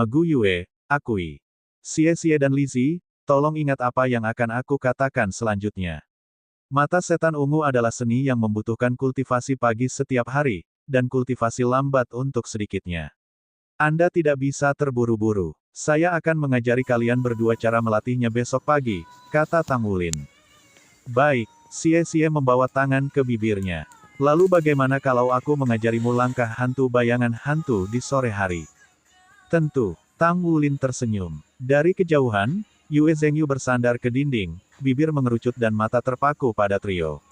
Gu Yue, akui. Xie dan Lizzie, tolong ingat apa yang akan aku katakan selanjutnya. Mata setan ungu adalah seni yang membutuhkan kultivasi pagi setiap hari, dan kultivasi lambat untuk sedikitnya. Anda tidak bisa terburu-buru. Saya akan mengajari kalian berdua cara melatihnya besok pagi, kata Tang Wulin. Baik, Xie membawa tangan ke bibirnya. Lalu bagaimana kalau aku mengajarimu langkah hantu bayangan hantu di sore hari? Tentu, Tang Wulin tersenyum. Dari kejauhan, Yue Zhengyu bersandar ke dinding, bibir mengerucut dan mata terpaku pada trio.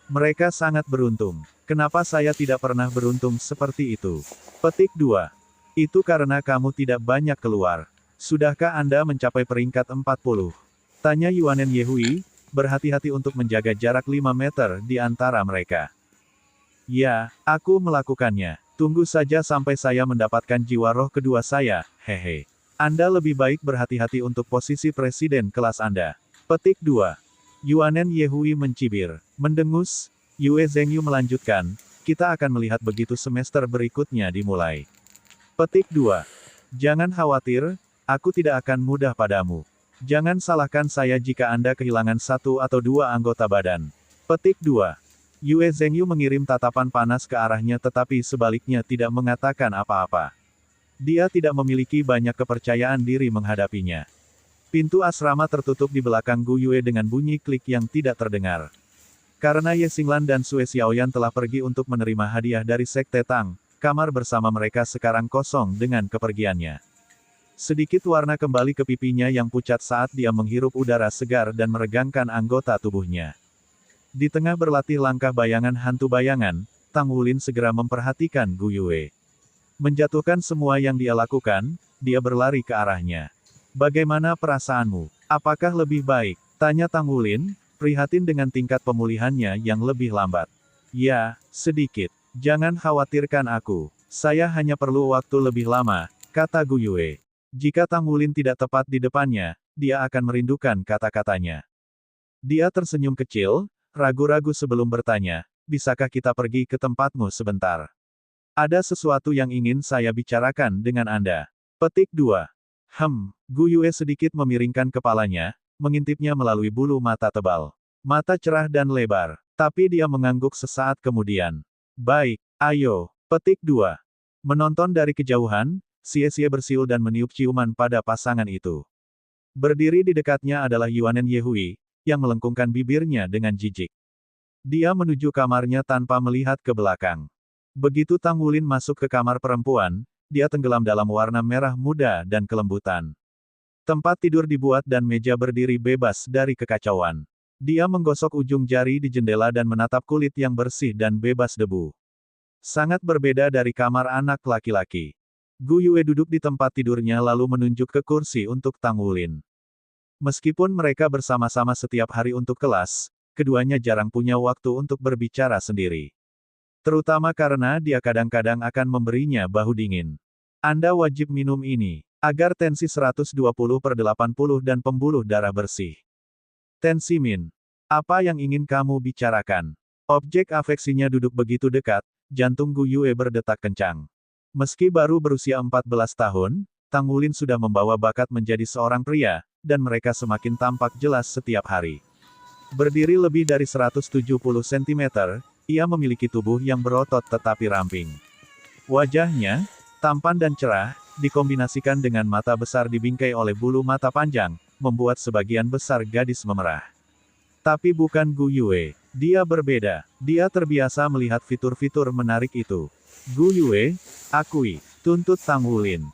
Mereka sangat beruntung. Kenapa saya tidak pernah beruntung seperti itu? Petik 2. Itu karena kamu tidak banyak keluar. Sudahkah Anda mencapai peringkat 40? Tanya Yuanen Yehui, berhati-hati untuk menjaga jarak 5 meter di antara mereka. Ya, aku melakukannya. Tunggu saja sampai saya mendapatkan jiwa roh kedua saya, hehe. Anda lebih baik berhati-hati untuk posisi presiden kelas Anda. Petik 2. Yuanen Yehui mencibir. Mendengus, Yue Zhengyu melanjutkan, kita akan melihat begitu semester berikutnya dimulai. Petik 2. Jangan khawatir, aku tidak akan mudah padamu. Jangan salahkan saya jika Anda kehilangan 1 atau 2 anggota badan. Petik 2. Yue Zhengyu mengirim tatapan panas ke arahnya tetapi sebaliknya tidak mengatakan apa-apa. Dia tidak memiliki banyak kepercayaan diri menghadapinya. Pintu asrama tertutup di belakang Gu Yue dengan bunyi klik yang tidak terdengar. Karena Ye Xinglan dan Sue Xiaoyan telah pergi untuk menerima hadiah dari Sekte Tang, kamar bersama mereka sekarang kosong dengan kepergiannya. Sedikit warna kembali ke pipinya yang pucat saat dia menghirup udara segar dan meregangkan anggota tubuhnya. Di tengah berlatih langkah bayangan hantu bayangan, Tang Wulin segera memperhatikan Gu Yue. Menjatuhkan semua yang dia lakukan, dia berlari ke arahnya. Bagaimana perasaanmu? Apakah lebih baik? Tanya Tang Wulin, prihatin dengan tingkat pemulihannya yang lebih lambat. Ya, sedikit. Jangan khawatirkan aku. Saya hanya perlu waktu lebih lama, kata Gu Yue. Jika Tang Wulin tidak tepat di depannya, dia akan merindukan kata-katanya. Dia tersenyum kecil, ragu-ragu sebelum bertanya, bisakah kita pergi ke tempatmu sebentar? Ada sesuatu yang ingin saya bicarakan dengan Anda. Petik 2. Gu Yue sedikit memiringkan kepalanya, mengintipnya melalui bulu mata tebal. Mata cerah dan lebar, tapi dia mengangguk sesaat kemudian. Baik, ayo. Petik 2. Menonton dari kejauhan, Xie bersiul dan meniup ciuman pada pasangan itu. Berdiri di dekatnya adalah Yuanen Yehui, yang melengkungkan bibirnya dengan jijik. Dia menuju kamarnya tanpa melihat ke belakang. Begitu Tang Wulin masuk ke kamar perempuan, dia tenggelam dalam warna merah muda dan kelembutan. Tempat tidur dibuat dan meja berdiri bebas dari kekacauan. Dia menggosok ujung jari di jendela dan menatap kulit yang bersih dan bebas debu. Sangat berbeda dari kamar anak laki-laki. Gu Yue duduk di tempat tidurnya lalu menunjuk ke kursi untuk Tang Wulin. Meskipun mereka bersama-sama setiap hari untuk kelas, keduanya jarang punya waktu untuk berbicara sendiri. Terutama karena dia kadang-kadang akan memberinya bahu dingin. Anda wajib minum ini, agar tensi 120/80 dan pembuluh darah bersih. Tensi Min. Apa yang ingin kamu bicarakan? Objek afeksinya duduk begitu dekat, jantung Gu Yue berdetak kencang. Meski baru berusia 14 tahun, Tang Wulin sudah membawa bakat menjadi seorang pria, dan mereka semakin tampak jelas setiap hari. Berdiri lebih dari 170 cm, ia memiliki tubuh yang berotot tetapi ramping. Wajahnya, tampan dan cerah, dikombinasikan dengan mata besar dibingkai oleh bulu mata panjang, membuat sebagian besar gadis memerah. Tapi bukan Gu Yue. Dia berbeda. Dia terbiasa melihat fitur-fitur menarik itu. Gu Yue, akui, tuntut Tang Wulin.